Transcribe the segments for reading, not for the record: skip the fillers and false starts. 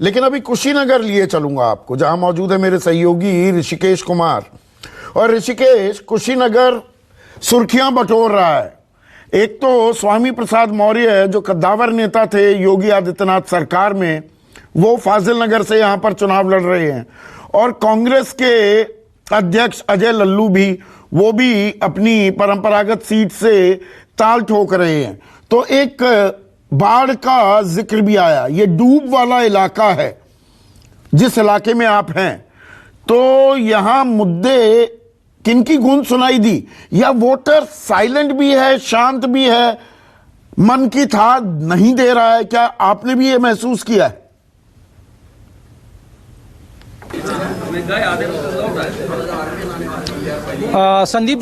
लेकिन अभी कुशीनगर लिए चलूंगा आपको, जहां मौजूद है मेरे सहयोगी ऋषिकेश कुमार। और ऋषिकेश, कुशीनगर सुर्खियां बटोर रहा है। एक तो स्वामी प्रसाद मौर्य जो कद्दावर नेता थे योगी आदित्यनाथ सरकार में, वो फाजिल नगर से यहां पर चुनाव लड़ रहे हैं। और कांग्रेस के अध्यक्ष अजय लल्लू भी, वो भी अपनी परंपरागत सीट से ताल ठोक रहे हैं। तो एक बाढ़ का जिक्र भी आया। ये डूब वाला इलाका है जिस इलाके में आप हैं, तो यहां मुद्दे किनकी गूंज सुनाई दी? या वोटर साइलेंट भी है, शांत भी है, मन की था नहीं दे रहा है? क्या आपने भी ये महसूस किया है? संदीप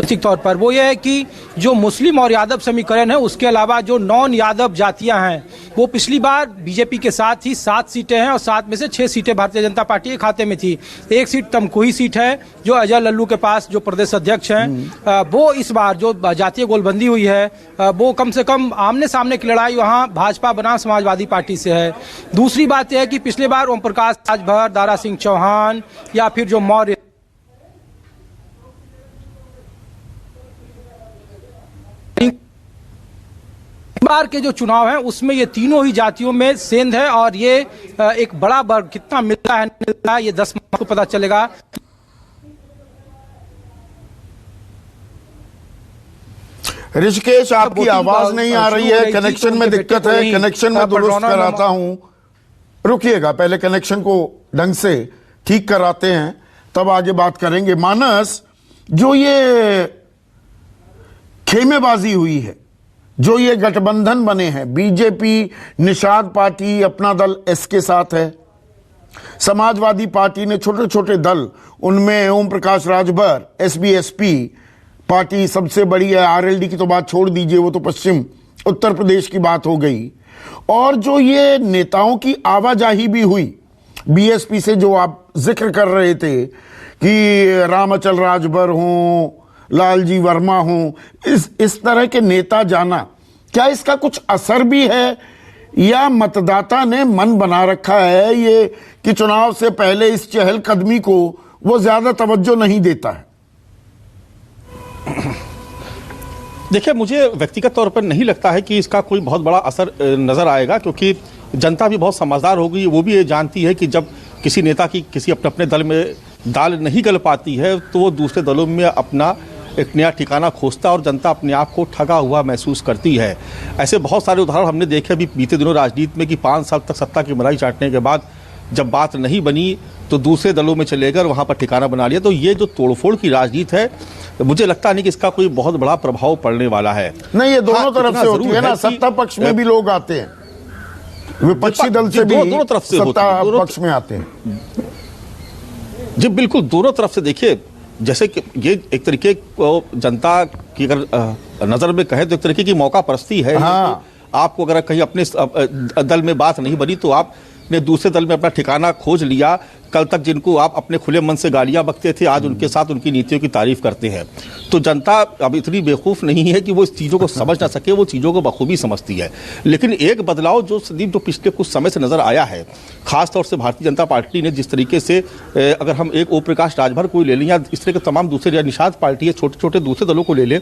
जी, तौर पर वो ये है कि जो मुस्लिम और यादव समीकरण है, उसके अलावा जो नॉन यादव जातियां हैं, वो पिछली बार बीजेपी के साथ ही 7 सीटें हैं और 7 में से 6 सीटें भारतीय जनता पार्टी के खाते में थी। 1 सीट तमकुही सीट है जो अजय लल्लू के पास, जो प्रदेश अध्यक्ष हैं, वो इस बार जो जातीय गोलबंदी हुई है, वो कम से कम आमने सामने की लड़ाई वहाँ भाजपा बनाम समाजवादी पार्टी से है। दूसरी बात यह है कि पिछले बार ओम प्रकाश राजभर, दारा सिंह चौहान या फिर जो मौर्य बार के जो चुनाव हैं उसमें ये तीनों ही जातियों में सेंध है। और ये एक बड़ा वर्ग कितना मिलता है ये 10 मार्च को पता चलेगा। ऋषिकेश, आपकी आवाज नहीं आ रही है, कनेक्शन में दिक्कत है, कनेक्शन में दुरुस्त कराता हूं। रुकिएगा, पहले कनेक्शन को ढंग से ठीक कराते हैं, तब आगे बात करेंगे। मानस, जो ये खेमेबाजी हुई है, जो ये गठबंधन बने हैं, बीजेपी निषाद पार्टी अपना दल एस के साथ है, समाजवादी पार्टी ने छोटे छोटे दल, उनमें ओम प्रकाश राजभर, एसबीएसपी पार्टी सबसे बड़ी है, आरएलडी की तो बात छोड़ दीजिए, वो तो पश्चिम उत्तर प्रदेश की बात हो गई। और जो ये नेताओं की आवाजाही भी हुई, बीएसपी से जो आप जिक्र कर रहे थे कि रामाचल राजभर हों, लालजी वर्मा हों, इस तरह के नेता जाना, क्या इसका कुछ असर भी है या मतदाता ने मन बना रखा है ये कि चुनाव से पहले इस चहलकदमी को वो ज्यादा तवज्जो नहीं देता है? देखिए, मुझे व्यक्तिगत तौर पर नहीं लगता है कि इसका कोई बहुत बड़ा असर नजर आएगा, क्योंकि जनता भी बहुत समझदार हो गई। वो भी ये जानती है कि जब किसी नेता की किसी अपने दल में दाल नहीं गल पाती है तो वो दूसरे दलों में अपना एक नया ठिकाना खोजता है और जनता अपने आप को ठगा हुआ महसूस करती है। ऐसे बहुत सारे उदाहरण हमने देखे अभी बीते दिनों राजनीति में कि 5 साल तक सत्ता की मलाई चाटने के बाद जब बात नहीं बनी तो दूसरे दलों में चले गए, वहाँ पर ठिकाना बना लिया। तो ये जो तोड़फोड़ की राजनीति है, मुझे लगता नहीं कि इसका कोई बहुत बड़ा प्रभाव पड़ने वाला है। नहीं, ये दोनों तरफ से होती है ना, सत्ता पक्ष में भी लोग आते हैं, विपक्षी दल से भी दोनों तरफ से सत्ता पक्ष में आते हैं। जी बिल्कुल, दोनों तरफ से। देखिए, जैसे कि ये एक तरीके जनता की अगर नजर में कहे तो एक तरीके की मौका परस्ती है। हाँ। आपको अगर कहीं अपने दल में बात नहीं बनी तो आपने दूसरे दल में अपना ठिकाना खोज लिया। कल तक जिनको आप अपने खुले मन से गालियां बकते थे, आज उनके साथ उनकी नीतियों की तारीफ करते हैं। तो जनता अब इतनी बेवकूफ नहीं है कि वो इस चीज़ों को समझ ना सके, वो चीज़ों को बखूबी समझती है। लेकिन एक बदलाव जो संदीप जो पिछले कुछ समय से नजर आया है, खासतौर से भारतीय जनता पार्टी ने जिस तरीके से, अगर हम एक ओम प्रकाश राजभर को ले लें या इस तरह के तमाम दूसरे निषाद पार्टी है, छोटे छोटे दूसरे दलों को ले लें,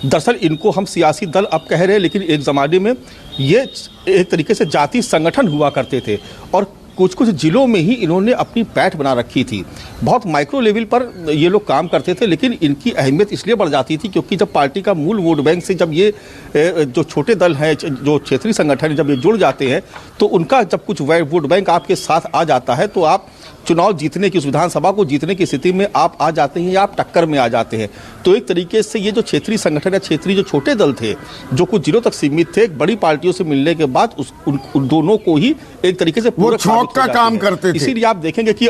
दरअसल इनको हम सियासी दल अब कह रहे हैं, लेकिन एक जमाने में ये एक तरीके से जाति संगठन हुआ करते थे और कुछ कुछ जिलों में ही इन्होंने अपनी पैठ बना रखी थी। बहुत माइक्रो लेवल पर ये लोग काम करते थे, लेकिन इनकी अहमियत इसलिए बढ़ जाती थी क्योंकि जब पार्टी का मूल वोट बैंक से जब ये जो छोटे दल हैं, जो क्षेत्रीय संगठन जब ये जुड़ जाते हैं, तो उनका जब कुछ वोट बैंक आपके साथ आ जाता है तो आप चुनाव जीतने की, विधानसभा को जीतने की स्थिति में आप आ जाते हैं या आप टक्कर में आ जाते हैं। तो एक तरीके से ये जो क्षेत्रीय संगठन या क्षेत्रीय जो छोटे दल थे, जो कुछ जिलों तक सीमित थे, बड़ी पार्टियों से मिलने के बाद उन दोनों को ही एक तरीके से पूरक का काम करते थे। इसीलिए आप देखेंगे कि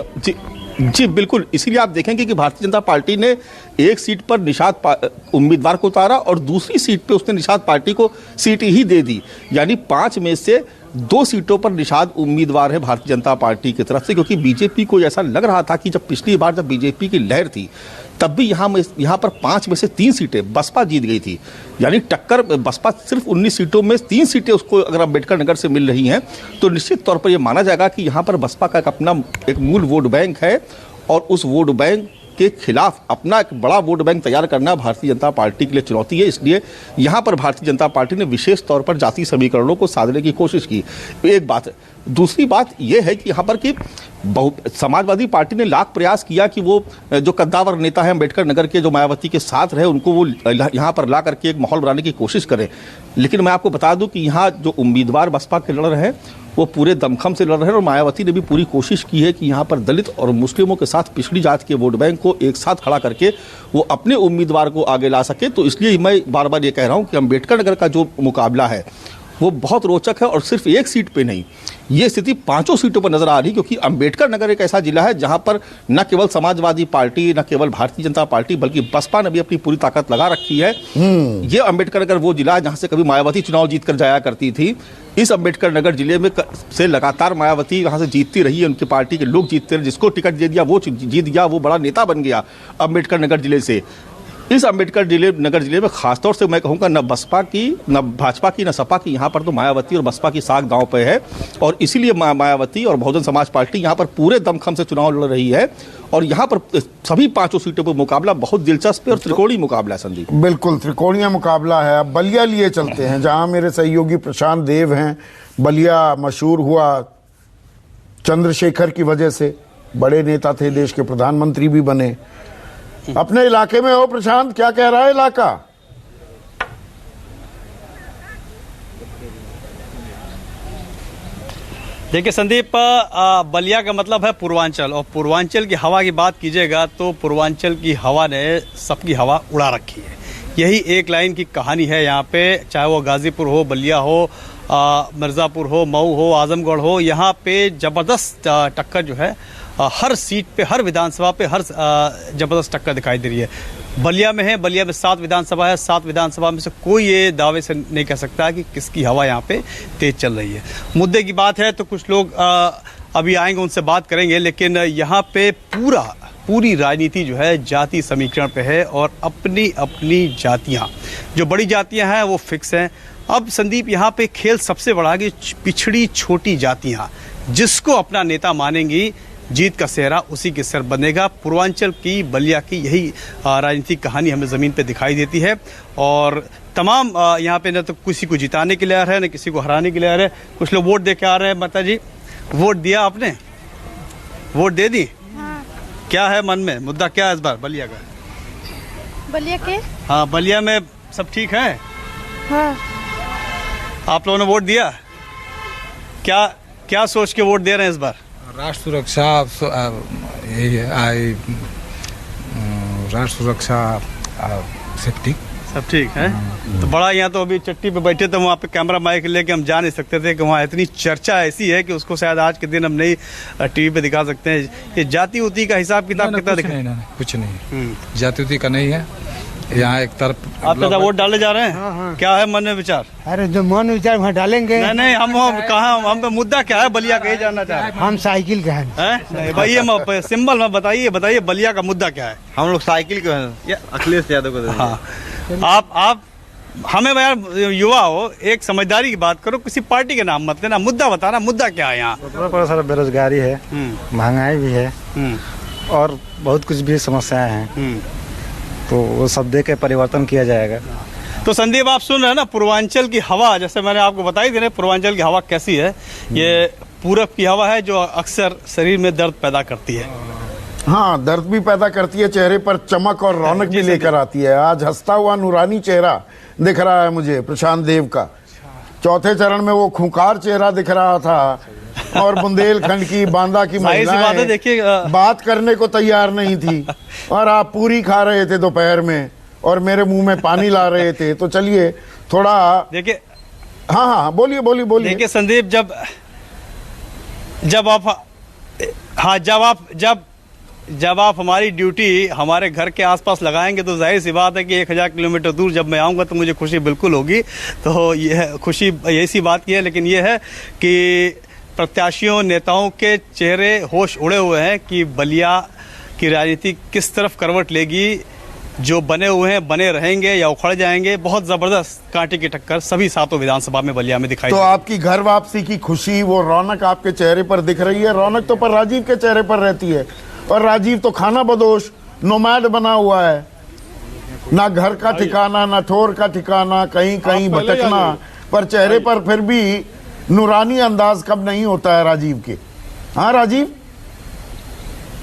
जी बिल्कुल, इसीलिए आप देखेंगे कि भारतीय जनता पार्टी ने एक सीट पर निषाद उम्मीदवार को उतारा और दूसरी सीट पे उसने निषाद पार्टी को सीट ही दे दी। यानी 5 में से 2 सीटों पर निषाद उम्मीदवार है भारतीय जनता पार्टी की तरफ से, क्योंकि बीजेपी को ऐसा लग रहा था कि जब पिछली बार जब बीजेपी की लहर थी तब भी यहाँ पर 5 में से 3 सीटें बसपा जीत गई थी। यानी टक्कर बसपा सिर्फ 19 सीटों में 3 सीटें उसको अगर अम्बेडकर नगर से मिल रही हैं तो निश्चित तौर पर यह माना जाएगा कि यहाँ पर बसपा का अपना एक मूल वोट बैंक है और उस वोट बैंक के खिलाफ अपना एक बड़ा वोट बैंक तैयार करना भारतीय जनता पार्टी के लिए चुनौती है। इसलिए यहाँ पर भारतीय जनता पार्टी ने विशेष तौर पर जातीय समीकरणों को साधने की कोशिश की। एक बात है। दूसरी बात यह है कि यहाँ पर कि समाजवादी पार्टी ने लाख प्रयास किया कि वो जो कद्दावर नेता है अम्बेडकर नगर के जो मायावती के साथ रहे उनको वो यहाँ पर ला करके एक माहौल बनाने की कोशिश करें। लेकिन मैं आपको बता दूं कि यहाँ जो उम्मीदवार बसपा के लड़ रहे हैं वो पूरे दमखम से लड़ रहे हैं और मायावती ने भी पूरी कोशिश की है कि यहाँ पर दलित और मुस्लिमों के साथ पिछड़ी जात के वोट बैंक को एक साथ खड़ा करके वो अपने उम्मीदवार को आगे ला सके। तो इसलिए मैं बार बार ये कह रहा हूँ कि अम्बेडकर नगर का जो मुकाबला है वो बहुत रोचक है और सिर्फ एक सीट पे नहीं, ये स्थिति 5 सीटों पर नजर आ रही, क्योंकि अंबेडकर नगर एक ऐसा जिला है जहां पर न केवल समाजवादी पार्टी, न केवल भारतीय जनता पार्टी, बल्कि बसपा ने भी अपनी पूरी ताकत लगा रखी है। ये अंबेडकर नगर वो जिला है जहां से कभी मायावती चुनाव जीत कर जाया करती थी। इस अंबेडकर नगर जिले में से लगातार मायावती यहाँ से जीतती रही है, उनकी पार्टी के लोग जीतते रहे, जिसको टिकट दे दिया वो जीत गया, वो बड़ा नेता बन गया अंबेडकर नगर जिले से। इस अंबेडकर नगर जिले में खासतौर से मैं कहूँगा न बसपा की, न भाजपा की, न सपा की, यहाँ पर तो मायावती और बसपा की साख दांव पे है और इसीलिए मायावती और बहुजन समाज पार्टी यहाँ पर पूरे दमखम से चुनाव लड़ रही है और यहाँ पर सभी 5 सीटों पर मुकाबला बहुत दिलचस्प है और त्रिकोणीय मुकाबला है। संदीप, बिल्कुल त्रिकोणीय मुकाबला है। अब बलिया लिए चलते हैं जहाँ मेरे सहयोगी प्रशांत देव हैं। बलिया मशहूर हुआ चंद्रशेखर की वजह से, बड़े नेता थे, देश के प्रधानमंत्री भी बने। अपने इलाके में हो प्रशांत, क्या कह रहा है इलाका? देखिए संदीप, बलिया का मतलब है पूर्वांचल और पूर्वांचल की हवा की बात कीजिएगा तो पूर्वांचल की हवा ने सबकी हवा उड़ा रखी है। यही एक लाइन की कहानी है यहाँ पे, चाहे वो गाजीपुर हो, बलिया हो, मिर्ज़ापुर हो, मऊ हो, आजमगढ़ हो, यहाँ पे ज़बरदस्त टक्कर जो है हर सीट पे, हर विधानसभा पे हर ज़बरदस्त टक्कर दिखाई दे रही है। बलिया में है, बलिया में 7 विधानसभा है, 7 विधानसभा में से कोई ये दावे से नहीं कह सकता कि किसकी हवा यहाँ पे तेज चल रही है। मुद्दे की बात है तो कुछ लोग अभी आएंगे, उनसे बात करेंगे, लेकिन यहाँ पे पूरी राजनीति जो है जाति समीकरण पे है और अपनी अपनी जातियाँ, जो बड़ी जातियाँ हैं वो फिक्स हैं। अब संदीप, यहाँ पे खेल सबसे बड़ा है कि पिछड़ी छोटी जातियाँ जिसको अपना नेता मानेंगी, जीत का सेहरा उसी के सर बनेगा। पूर्वांचल की, बलिया की यही राजनीतिक कहानी हमें ज़मीन पे दिखाई देती है और तमाम यहाँ पे न तो किसी को जिताने के लिए आ रहे हैं, न किसी को हराने के लिए आ रहे हैं। कुछ लोग वोट दे के आ रहे हैं। माता जी, वोट दिया आपने? वोट दे दी? हाँ। क्या है मन में, मुद्दा क्या है इस बार बलिया का? बलिया के? हाँ, बलिया में सब ठीक है? हाँ। आप लोगों ने वोट दिया? क्या सोच के वोट दे रहे हैं इस बार? राष्ट्र सुरक्षा, यही है, राष्ट्र सुरक्षा, सेफ्टी सब ठीक है। तो बड़ा, यहाँ तो अभी चट्टी पे बैठे थे, वहाँ पे कैमरा माइक लेके हम जा नहीं सकते थे कि वहाँ इतनी चर्चा ऐसी है कि उसको शायद आज के दिन हम नहीं टीवी पे दिखा सकते हैं। ये जाति उति का हिसाब किताब कितना दिखा? कुछ नहीं, जाति उति का नहीं है। यहाँ एक तरफ आप तो वोट डाले जा रहे हैं। हाँ। क्या है मन में विचार? अरे जो मन विचार वहाँ डालेंगे। नहीं, हम कहाँ, हम पे मुद्दा क्या है बलिया का, ये जानना चाह रहे हैं। हम साइकिल के हैं भाई, ये सिंबल में बताइए बलिया का मुद्दा क्या है? हम लोग साइकिल के हैं, अखिलेश यादव को। हाँ, आप हमें यार युवा हो, एक समझदारी की बात करो, किसी पार्टी के नाम मत लेना, मुद्दा बताना, मुद्दा क्या है यहाँ? बड़ा सारा बेरोजगारी है, महंगाई भी है और बहुत कुछ भी समस्याएं हैं, तो वो सब देख के परिवर्तन किया जाएगा। तो संदीप, आप सुन रहे हैं ना पूर्वांचल की हवा, जैसे मैंने आपको बताई दे रहे, पूर्वांचल की हवा कैसी है। ये पूरब की हवा है जो अक्सर शरीर में दर्द पैदा करती है। हाँ, दर्द भी पैदा करती है, चेहरे पर चमक और रौनक भी लेकर आती है। आज हंसता हुआ नूरानी चेहरा दिख रहा है मुझे प्रशांत देव का। चौथे चरण में वो खूंखार चेहरा दिख रहा था और बुंदेलखंड की, बांदा की महिलाएं देखिए बात करने को तैयार नहीं थी और आप पूरी खा रहे थे दोपहर में और मेरे मुंह में पानी ला रहे थे। तो चलिए थोड़ा देखिए। हाँ, बोलिए। देखिए संदीप, जब आप हमारी ड्यूटी हमारे घर के आसपास लगाएंगे तो जाहिर सी बात है कि 1000 किलोमीटर दूर जब मैं आऊँगा तो मुझे खुशी बिल्कुल होगी। तो यह खुशी ऐसी बात की है, लेकिन यह है कि प्रत्याशियों, नेताओं के चेहरे होश उड़े हुए हैं कि बलिया कि राजनीति किस तरफ करवट लेगी, जो बने हुए हैं बने रहेंगे या उखड़ जाएंगे। बहुत जबरदस्त कांटे की टक्कर सभी सातों विधानसभा में बलिया में दिखाई तो दी। आपकी घर वापसी की खुशी, वो रौनक आपके चेहरे पर दिख रही है? रौनक तो पर राजीव के चेहरे पर रहती है, और राजीव तो खाना बदोश नोमैड बना हुआ है, ना घर का ठिकाना, ना ठोर का ठिकाना, कहीं कहीं भटकना, पर चेहरे पर फिर भी नूरानी अंदाज कब नहीं होता है राजीव के। हाँ राजीव,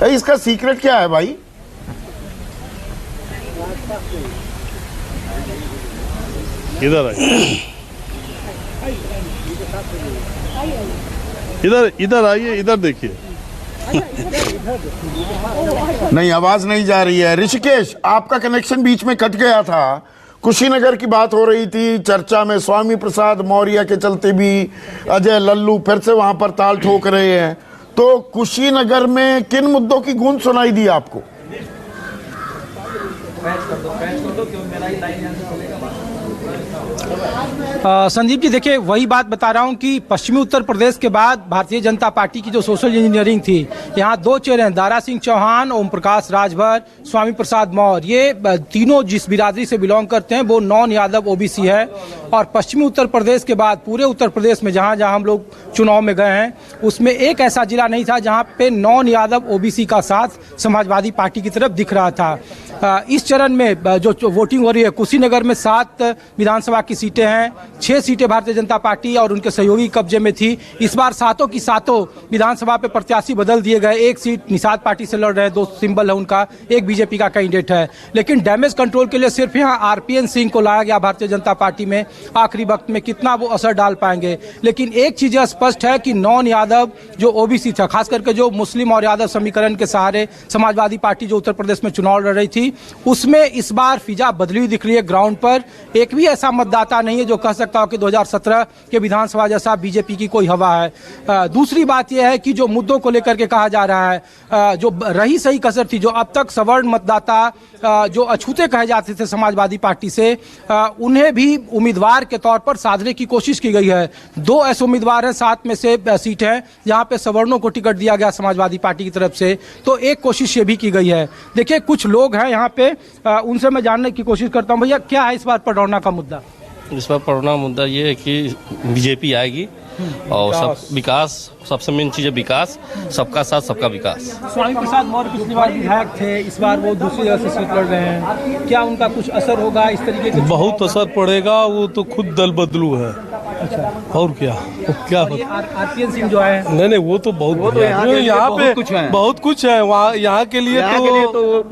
इसका सीक्रेट क्या है भाई? इधर इधर इधर आइए, इधर देखिए। नहीं, आवाज नहीं जा रही है। ऋषिकेश, आपका कनेक्शन बीच में कट गया था। कुशीनगर की बात हो रही थी, चर्चा में स्वामी प्रसाद मौर्य के चलते भी अजय लल्लू फिर से वहां पर ताल ठोक रहे हैं। तो कुशीनगर में किन मुद्दों की गूंज सुनाई दी आपको? संदीप जी, देखिए वही बात बता रहा हूं कि पश्चिमी उत्तर प्रदेश के बाद भारतीय जनता पार्टी की जो सोशल इंजीनियरिंग थी, यहाँ दो चेहरे हैं, दारा सिंह चौहान, ओम प्रकाश राजभर, स्वामी प्रसाद मौर्य। ये तीनों जिस बिरादरी से बिलोंग करते हैं वो नॉन यादव ओबीसी है। और पश्चिमी उत्तर प्रदेश के बाद पूरे उत्तर प्रदेश में जहाँ जहाँ हम लोग चुनाव में गए हैं, उसमें एक ऐसा जिला नहीं था जहाँ पे नॉन यादव ओबीसी का साथ समाजवादी पार्टी की तरफ दिख रहा था। इस चरण में जो वोटिंग हो रही है, कुशीनगर में 7 विधानसभा की सीटें हैं, 6 सीटें भारतीय जनता पार्टी और उनके सहयोगी कब्जे में थी। इस बार सातों की सातों विधानसभा पे प्रत्याशी बदल दिए गए। एक सीट निषाद पार्टी से लड़ रहे हैं, 2 सिंबल है उनका, एक बीजेपी का कैंडिडेट है। लेकिन डैमेज कंट्रोल के लिए सिर्फ यहाँ आरपीएन सिंह को लाया गया भारतीय जनता पार्टी में। आखिरी वक्त में कितना वो असर डाल पाएंगे, लेकिन एक चीज स्पष्ट है कि नॉन यादव जो ओबीसी था, खास करके जो मुस्लिम और यादव समीकरण के सहारे समाजवादी पार्टी जो उत्तर प्रदेश में चुनाव लड़ रही थी, उसमें इस बार फिजा बदली हुई दिख रही है ग्राउंड पर। एक भी ऐसा मतदाता नहीं है जो कह सकता हो कि 2017 के विधानसभा जैसा बीजेपी की कोई हवा है। दूसरी बात यह है कि जो मुद्दों को लेकर के कहा जा रहा है, जो रही सही कसर थी, जो अब तक सवर्ण मतदाता जो अछूते कहे जाते थे समाजवादी पार्टी से, उन्हें भी उम्मीदवार के तौर पर साधने की कोशिश की गई है। 2 ऐसे उम्मीदवार हैं, 7 में से सीट है जहां पे सवर्णों को टिकट दिया गया समाजवादी पार्टी की तरफ से। तो एक कोशिश ये भी की गई है। देखिए कुछ लोग हैं यहाँ पे, उनसे मैं जानने की कोशिश करता हूँ, भैया क्या है इस बार पडरौना का मुद्दा? इस बार पडरौना मुद्दा ये है कि बीजेपी आएगी और सब विकास, सबसे मेन चीज है विकास, सबका साथ सबका विकास। स्वामी प्रसाद मौर्य पिछली बार विधायक थे, इस बार वो दूसरी जगह से सीट लड़ रहे हैं, क्या उनका कुछ असर होगा इस तरीके के? बहुत असर पड़ेगा, वो तो खुद दल बदलू है। अच्छा, और क्या आरपीएन सिंह जो है, नहीं वो तो बहुत यहाँ पे बहुत कुछ है वहाँ, यहाँ के लिए तो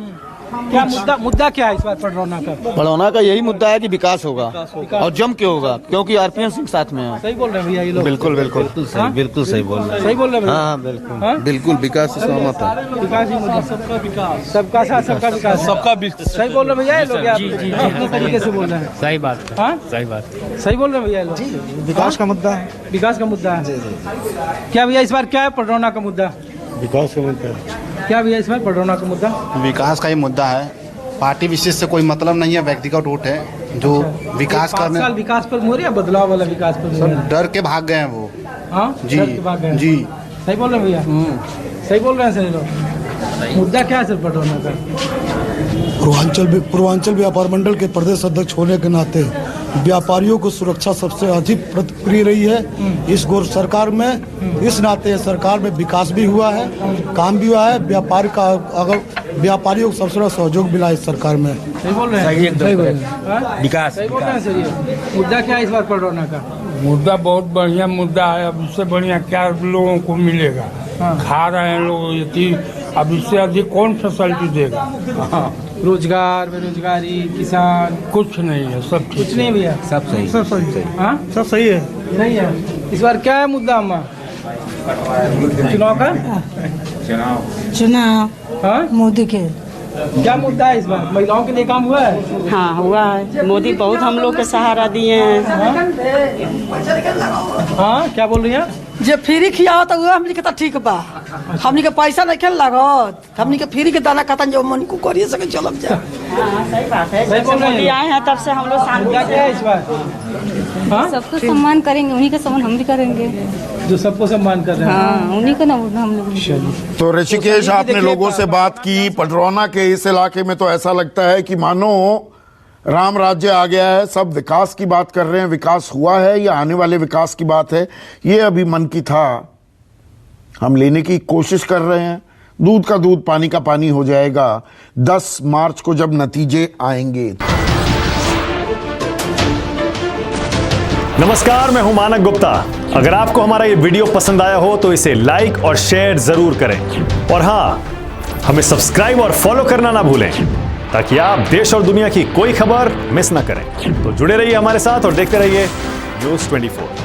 क्या मुद्दा क्या है इस बार पडरौना का? पडरौना का यही मुद्दा है कि विकास होगा और जम के होगा, क्योंकि आरपीएन सिंह साथ में है। सही बोल रहे हैं भैया ये लोग? बिल्कुल बिल्कुल बिल्कुल सही बोल रहे हैं। सही बोल रहे हैं भैया? हाँ बिल्कुल बिल्कुल, विकास से सहमत है। विकास ही मुद्दा, सबका विकास, सबका साथ सबका विकास, सबका सही बोल रहे हैं भैया ये लोग? अपने तरीके से बोल रहे हैं। सही बात, हाँ सही बात, सही बोल रहे हैं भैया ये लोग? विकास का मुद्दा है। विकास का मुद्दा है। क्या भैया इस बार क्या है पडरौना का मुद्दा? विकास का मुद्दा। क्या भैया इस बार पडरौना का मुद्दा? विकास का ही मुद्दा है। पार्टी विशेष से कोई मतलब नहीं है, व्यक्तिगत वोट है जो विकास करने। 5 साल विकास पर मोहर या बदलाव वाला विकास पर मोहर? डर के भाग गए हैं वो। हाँ जी डर के भाग गए हैं। जी सही बोल रहे हैं भैया? सही बोल रहे हैं सही लोग? मुद्दा क्या है सर पडरौना का? पूर्वांचल व्यापार मंडल के प्रदेश अध्यक्ष होने के नाते व्यापारियों को सुरक्षा सबसे अधिक प्रिय रही है इस गौर सरकार में। इस नाते सरकार में विकास भी हुआ है, काम भी हुआ है, व्यापार का अगर व्यापारियों को सबसे बड़ा सहयोग मिला इस सरकार में। सही बोल रहे हैं? सही बोल रहे हैं, विकास सही बोल रहे हैं सर। ये मुद्दा क्या है इस बार पडरौना का? मुद्दा बहुत बढ़िया मुद्दा है। अब इससे बढ़िया क्या लोगों को मिलेगा? खा रहे हैं लोग ये चीज, अब इससे अधिक कौन फैसिलिटी देगा? रोजगार, बेरोजगारी, किसान, कुछ नहीं है, सब कुछ नहीं भैया, सब सही, सब सही, हाँ सब सही है। नहीं है इस बार क्या है मुद्दा अम्मा? चुनाव का चुनाव हाँ मोदी के क्या मुद्दा है इस बार? महिलाओं के लिए काम हुआ है? हाँ हुआ है। मोदी बहुत हम लोग के सहारा दिए हैं। हाँ क्या बोल रही हैं? जे फ्री खियाओ तो हमनी के तो ठीक बा। हमनी के पैसा नहीं खेल लागत, हमनी के फ्री के दाना खाता जो मन को करिए सके चलब जा। हाँ सही बात है। जब से मोदी आए हैं तब से हम लोग शांति है इस बार। हाँ? सबको सम्मान करेंगे, उन्हीं का सम्मान हम भी करेंगे। जो सबको सम्मान कर रहे हैं। हाँ उन्हीं का ना हम लोग। तो ऋषिकेश, आपने लोगों से बात की पडरौना के इस इलाके में, तो ऐसा लगता है कि मानो राम राज्य आ गया है। सब विकास की बात कर रहे हैं। विकास हुआ है या आने वाले विकास की बात है, ये अभी मन की था हम लेने की कोशिश कर रहे हैं। दूध का दूध पानी का पानी हो जाएगा 10 मार्च को जब नतीजे आएंगे। नमस्कार, मैं हूं मानक गुप्ता। अगर आपको हमारा ये वीडियो पसंद आया हो तो इसे लाइक और शेयर जरूर करें, और हां, हमें सब्सक्राइब और फॉलो करना ना भूलें ताकि आप देश और दुनिया की कोई खबर मिस ना करें। तो जुड़े रहिए हमारे साथ और देखते रहिए न्यूज़ 24।